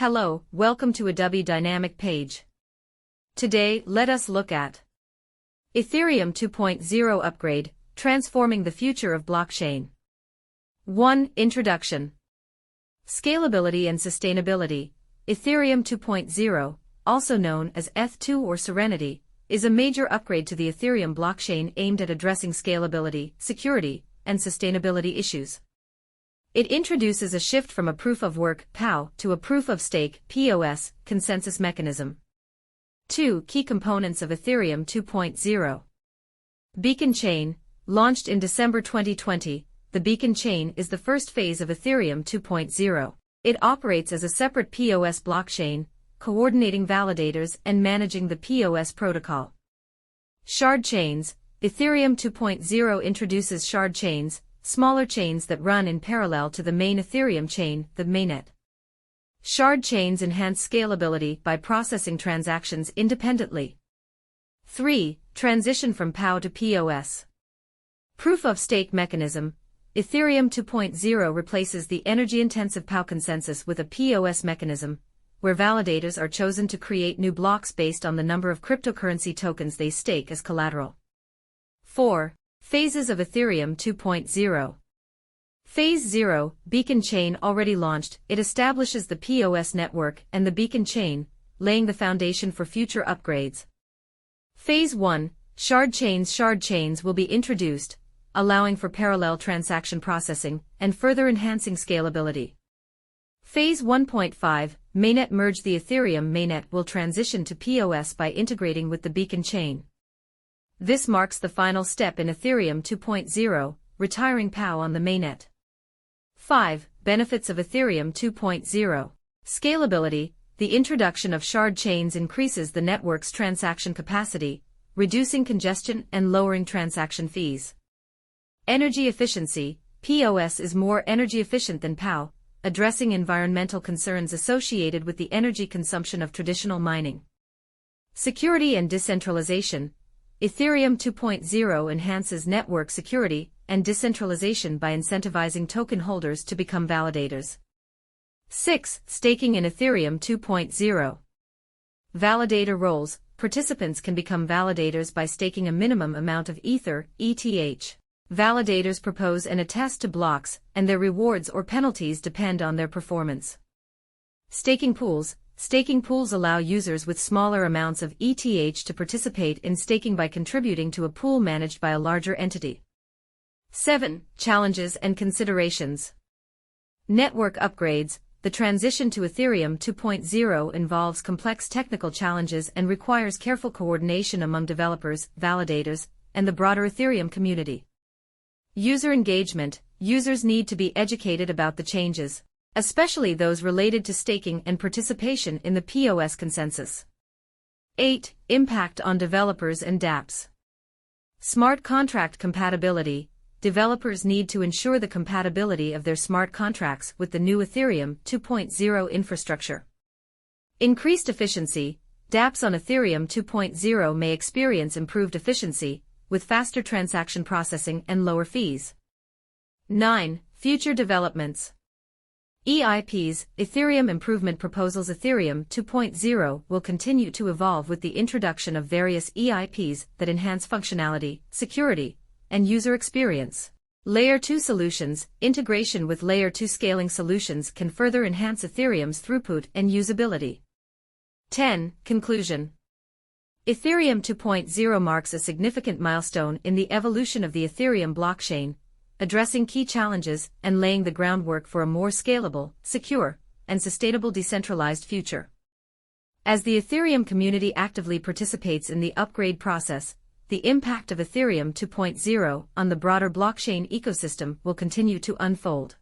Hello, welcome to Edubbey dynamic page. Today, let us look at Ethereum 2.0 upgrade, transforming the future of blockchain. 1. Introduction. Scalability and sustainability. Ethereum 2.0, also known as ETH2 or Serenity, is a major upgrade to the Ethereum blockchain aimed at addressing scalability, security, and sustainability issues. It introduces a shift from a proof-of-work (POW) to a proof-of-stake (POS) consensus mechanism. 2. Key components of Ethereum 2.0. Beacon Chain. Launched in December 2020, the Beacon Chain is the first phase of Ethereum 2.0. It operates as a separate POS blockchain, coordinating validators and managing the POS protocol. Shard chains. Ethereum 2.0 introduces shard chains, smaller chains that run in parallel to the main Ethereum chain, the mainnet. Shard chains enhance scalability by processing transactions independently. 3. Transition from POW to POS. Proof-of-stake mechanism. Ethereum 2.0 replaces the energy-intensive POW consensus with a POS mechanism, where validators are chosen to create new blocks based on the number of cryptocurrency tokens they stake as collateral. 4. Phases of Ethereum 2.0. Phase 0, Beacon Chain already launched. It establishes the POS network and the Beacon Chain, laying the foundation for future upgrades. Phase 1, Shard chains. Shard chains will be introduced, allowing for parallel transaction processing and further enhancing scalability. Phase 1.5, Mainnet merge. The Ethereum mainnet will transition to POS by integrating with the Beacon Chain. This marks the final step in Ethereum 2.0, retiring POW on the mainnet. 5. Benefits of Ethereum 2.0. Scalability. The introduction of shard chains increases the network's transaction capacity, reducing congestion and lowering transaction fees. Energy efficiency. POS is more energy efficient than POW, addressing environmental concerns associated with the energy consumption of traditional mining. Security and decentralization. Ethereum 2.0 enhances network security and decentralization by incentivizing token holders to become validators. 6. Staking in Ethereum 2.0. Validator roles. Participants can become validators by staking a minimum amount of Ether, ETH. Validators propose and attest to blocks, and their rewards or penalties depend on their performance. Staking pools. Staking pools allow users with smaller amounts of ETH to participate in staking by contributing to a pool managed by a larger entity. 7. Challenges and considerations. Network upgrades. The transition to Ethereum 2.0 involves complex technical challenges and requires careful coordination among developers, validators, and the broader Ethereum community. User engagement. Users need to be educated about the changes, especially those related to staking and participation in the POS consensus. 8. Impact on developers and dApps. Smart contract compatibility. Developers need to ensure the compatibility of their smart contracts with the new Ethereum 2.0 infrastructure. Increased efficiency. dApps on Ethereum 2.0 may experience improved efficiency, with faster transaction processing and lower fees. 9. Future developments. EIPs, Ethereum Improvement Proposals. Ethereum 2.0 will continue to evolve with the introduction of various EIPs that enhance functionality, security, and user experience. Layer 2 solutions. Integration with Layer 2 scaling solutions can further enhance Ethereum's throughput and usability. 10. Conclusion. Ethereum 2.0 marks a significant milestone in the evolution of the Ethereum blockchain, addressing key challenges and laying the groundwork for a more scalable, secure, and sustainable decentralized future. As the Ethereum community actively participates in the upgrade process, the impact of Ethereum 2.0 on the broader blockchain ecosystem will continue to unfold.